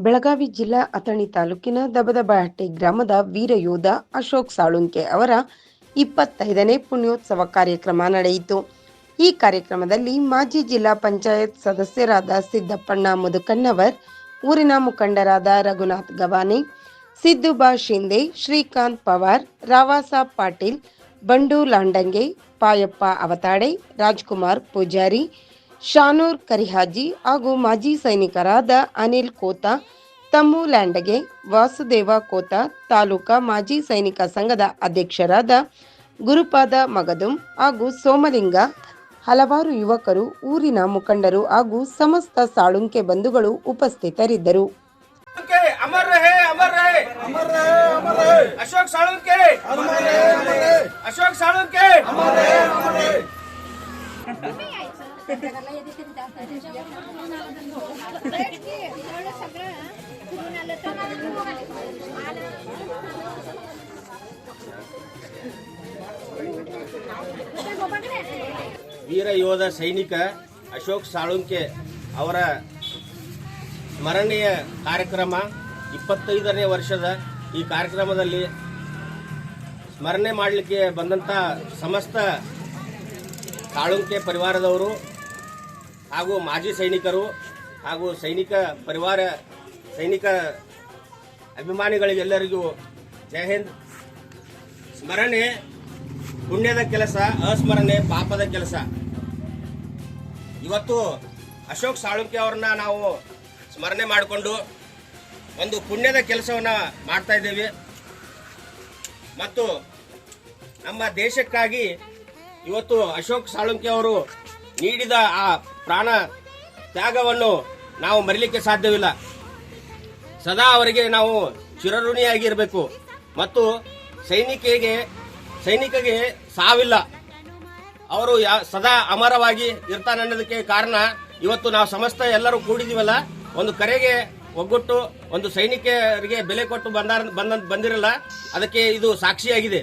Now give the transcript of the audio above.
ಬೆಳಗಾವಿ ಜಿಲ್ಲಾ ಅಥಣಿ ತಾಲೂಕಿನ ದಬದಬಹಟ್ಟಿ ಗ್ರಾಮದ ವೀರಯೋಧ ಅಶೋಕ್ ಸಾಳುಂಕೆ ಅವರ 25ನೇ ಪುಣ್ಯೋತ್ಸವ ಕಾರ್ಯಕ್ರಮ ನಡೆಯಿತು. ಈ ಕಾರ್ಯಕ್ರಮದಲ್ಲಿ ಮಾಜಿ ಜಿಲ್ಲಾ ಪಂಚಾಯತ್ ಸದಸ್ಯರಾದ ಸಿದ್ದಪ್ಪಣ್ಣ ಮುದುಕಣ್ಣವರ್, ಊರಿನ ಮುಖಂಡರಾದ ರಘುನಾಥ್ ಗವಾನೆ, ಸಿದ್ದುಬಾ ಶಿಂದೆ, ಶ್ರೀಕಾಂತ್ ಪವಾರ್, ರಾವಾಸಾಬ್ ಪಾಟೀಲ್, ಬಂಡು ಲಾಂಡಂಗೆ, ಪಾಯಪ್ಪ ಅವತಾಡೆ, ರಾಜ್ಕುಮಾರ್ ಪೂಜಾರಿ, ಶಾನೂರ್ ಕರಿಹಾಜಿ ಹಾಗೂ ಮಾಜಿ ಸೈನಿಕರಾದ ಅನಿಲ್ ಕೋತಾ, ತಮ್ಮು ಲ್ಯಾಂಡಗೆ, ವಾಸುದೇವ ಕೋತಾ, ತಾಲೂಕಾ ಮಾಜಿ ಸೈನಿಕ ಸಂಘದ ಅಧ್ಯಕ್ಷರಾದ ಗುರುಪಾದ ಮಗದುಂ ಹಾಗೂ ಸೋಮಲಿಂಗ, ಹಲವಾರು ಯುವಕರು, ಊರಿನ ಮುಖಂಡರು ಹಾಗೂ ಸಮಸ್ತ ಸಾಳುಂಕೆ ಬಂಧುಗಳು ಉಪಸ್ಥಿತರಿದ್ದರು. अमर रहे अमर रहे अमर रहे अमर रहे अशोक साळुंके अमर रहे अमर रहे अशोक साळुंके अमर रहे अमर रहे ವೀರ ಯೋಧ ಸೈನಿಕ ಅಶೋಕ್ ಸಾಳುಂಕೆ ಅವರ ಸ್ಮರಣೀಯ ಕಾರ್ಯಕ್ರಮ 25ನೇ ವರ್ಷದ ಈ ಕಾರ್ಯಕ್ರಮದಲ್ಲಿ ಸ್ಮರಣೆ ಮಾಡಲಿಕ್ಕೆ ಬಂದಂಥ ಸಮಸ್ತ ಸಾಳುಂಕೆ ಪರಿವಾರದವರು ಹಾಗೂ ಮಾಜಿ ಸೈನಿಕರು ಹಾಗೂ ಸೈನಿಕ ಪರಿವಾರ ಸೈನಿಕ ಅಭಿಮಾನಿಗಳಿಗೆಲ್ಲರಿಗೂ ಜೈ ಹಿಂದ್. ಸ್ಮರಣೆ ಪುಣ್ಯದ ಕೆಲಸ, ಅಸ್ಮರಣೆ ಪಾಪದ ಕೆಲಸ. ಇವತ್ತು ಅಶೋಕ್ ಸಾಳುಂಕೆ ಅವ್ರನ್ನ ನಾವು ಸ್ಮರಣೆ ಮಾಡಿಕೊಂಡು ಒಂದು ಪುಣ್ಯದ ಕೆಲಸವನ್ನು ಮಾಡ್ತಾ ಇದ್ದೇವೆ ಮತ್ತು ನಮ್ಮ ದೇಶಕ್ಕಾಗಿ ಇವತ್ತು ಅಶೋಕ್ ಸಾಳುಂಕೆ ಅವರು ನೀಡಿದ ಆ ಪ್ರಾಣ ತ್ಯಾಗವನ್ನು ನಾವು ಮರಿಲಿಕ್ಕೆ ಸಾಧ್ಯವಿಲ್ಲ. ಸದಾ ಅವರಿಗೆ ನಾವು ಚಿರಋಣಿಯಾಗಿರಬೇಕು ಮತ್ತು ಸೈನಿಕರಿಗೆ ಸಾವಿಲ್ಲ, ಅವರು ಸದಾ ಅಮರವಾಗಿ ಇರ್ತಾನೆ ಅನ್ನೋದಕ್ಕೆ ಕಾರಣ ಇವತ್ತು ನಾವು ಸಮಸ್ತ ಎಲ್ಲರೂ ಕೂಡಿದೀವಲ್ಲ, ಒಂದು ಕರೆಗೆ ಒಗ್ಗಟ್ಟು, ಒಂದು ಸೈನಿಕರಿಗೆ ಬೆಲೆ ಕೊಟ್ಟು ಬಂದಿರಲ್ಲ, ಅದಕ್ಕೆ ಇದು ಸಾಕ್ಷಿಯಾಗಿದೆ.